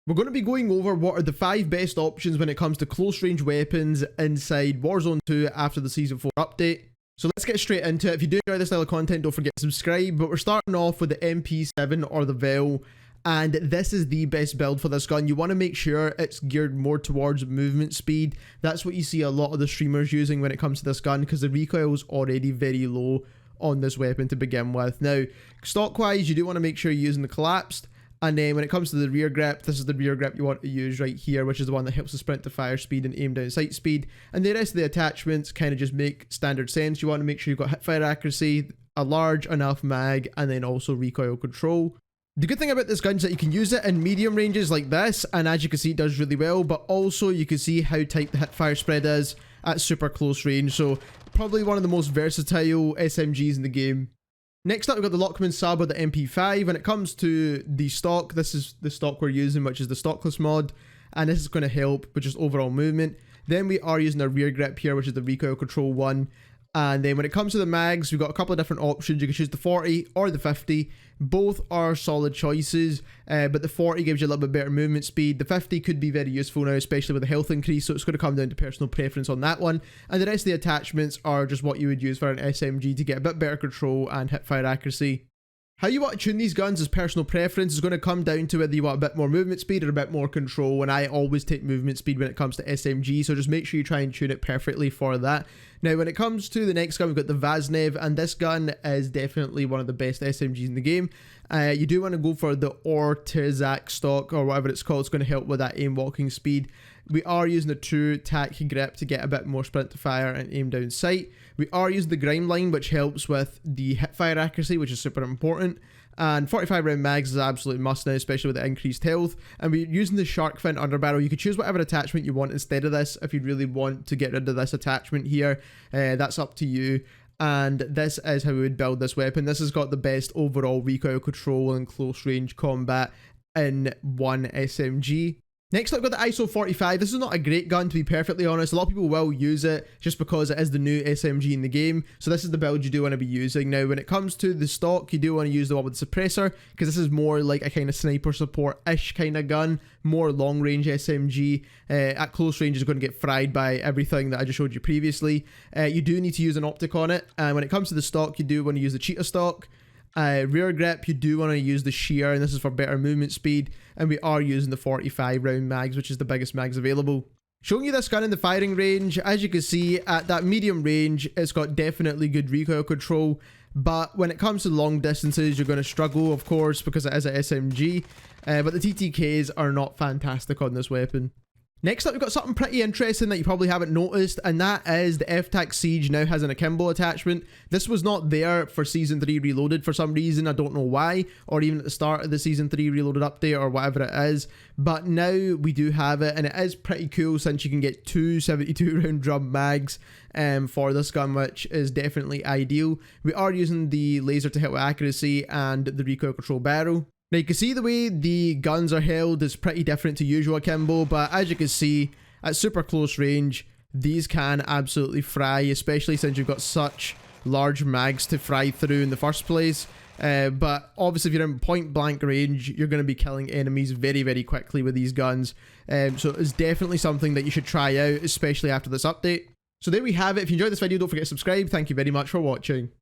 We're going to be going over what are the 5 best options when it comes to close range weapons inside Warzone 2 after the Season 4 update. So let's get straight into it. If you do enjoy this style of content, don't forget to subscribe. But we're starting off with the MP7 or the VEL. And this is the best build for this gun. You want to make sure it's geared more towards movement speed. That's what you see a lot of the streamers using when it comes to this gun, because the recoil is already very low on this weapon to begin with. Now, stock wise, you do want to make sure you're using the collapsed. And then when it comes to the rear grip, this is the rear grip you want to use right here, which is the one that helps the sprint to fire speed and aim down sight speed. And the rest of the attachments kind of just make standard sense. You want to make sure you've got hip fire accuracy, a large enough mag, and then also recoil control. The good thing about this gun is that you can use it in medium ranges like this, and as you can see, it does really well, but also you can see how tight the hip fire spread is at super close range. So probably one of the most versatile SMGs in the game. Next up, we've got the LACHMANN sub or the MP5. When it comes to the stock, this is the stock we're using, which is the stockless mod, and this is going to help with just overall movement. Then we are using a rear grip here, which is the recoil control one. And then when it comes to the mags, we've got a couple of different options. You can choose the 40 or the 50. Both are solid choices, but the 40 gives you a little bit better movement speed. The 50 could be very useful now, especially with the health increase, so it's going to come down to personal preference on that one. And the rest of the attachments are just what you would use for an SMG to get a bit better control and hip fire accuracy. How you want to tune these guns is personal preference. It's going to come down to whether you want a bit more movement speed or a bit more control, and I always take movement speed when it comes to SMG, so just make sure you try and tune it perfectly for that. Now, when it comes to the next gun, we've got the VAZNEV, and this gun is definitely one of the best SMGs in the game. You do want to go for the OTREZAT stock, or whatever it's called. It's going to help with that aim walking speed. We are using the TRUE-TAC grip to get a bit more sprint to fire and aim down sight. We are using the GRIMLINE, which helps with the hip fire accuracy, which is super important. And 45 round mags is absolutely must now, especially with the increased health. And we're using the shark fin underbarrel. You could choose whatever attachment you want instead of this if you really want to get rid of this attachment here. That's up to you. And this is how we would build this weapon. This has got the best overall recoil control and close range combat in one SMG. Next up, we've got the ISO 45. This is not a great gun, to be perfectly honest. A lot of people will use it just because it is the new SMG in the game. So this is the build you do want to be using. Now, when it comes to the stock, you do want to use the one with the suppressor, because this is more like a kind of sniper support-ish kind of gun, more long-range SMG. At close range, is going to get fried by everything that I just showed you previously. You do need to use an optic on it. And when it comes to the stock, you do want to use the CHEETAH stock. Rear grip, you do want to use the shear, and this is for better movement speed, and we are using the 45 round mags, which is the biggest mags available. Showing you this gun in the firing range, as you can see, at that medium range, it's got definitely good recoil control, but when it comes to long distances, you're going to struggle, of course, because it is a SMG, but the TTKs are not fantastic on this weapon. Next up, we've got something pretty interesting that you probably haven't noticed, and that is the FTAC Siege now has an akimbo attachment. This was not there for Season 3 Reloaded for some reason, I don't know why, or even at the start of the Season 3 Reloaded update or whatever it is, but now we do have it, and it is pretty cool since you can get 2 72 round drum mags for this gun, which is definitely ideal. We are using the laser to help with accuracy and the recoil control barrel. Now you can see the way the guns are held is pretty different to usual akimbo, but as you can see, at super close range, these can absolutely fry, especially since you've got such large mags to fry through in the first place. But obviously if you're in point blank range, you're going to be killing enemies very, very quickly with these guns. So it's definitely something that you should try out, especially after this update. So there we have it. If you enjoyed this video, don't forget to subscribe. Thank you very much for watching.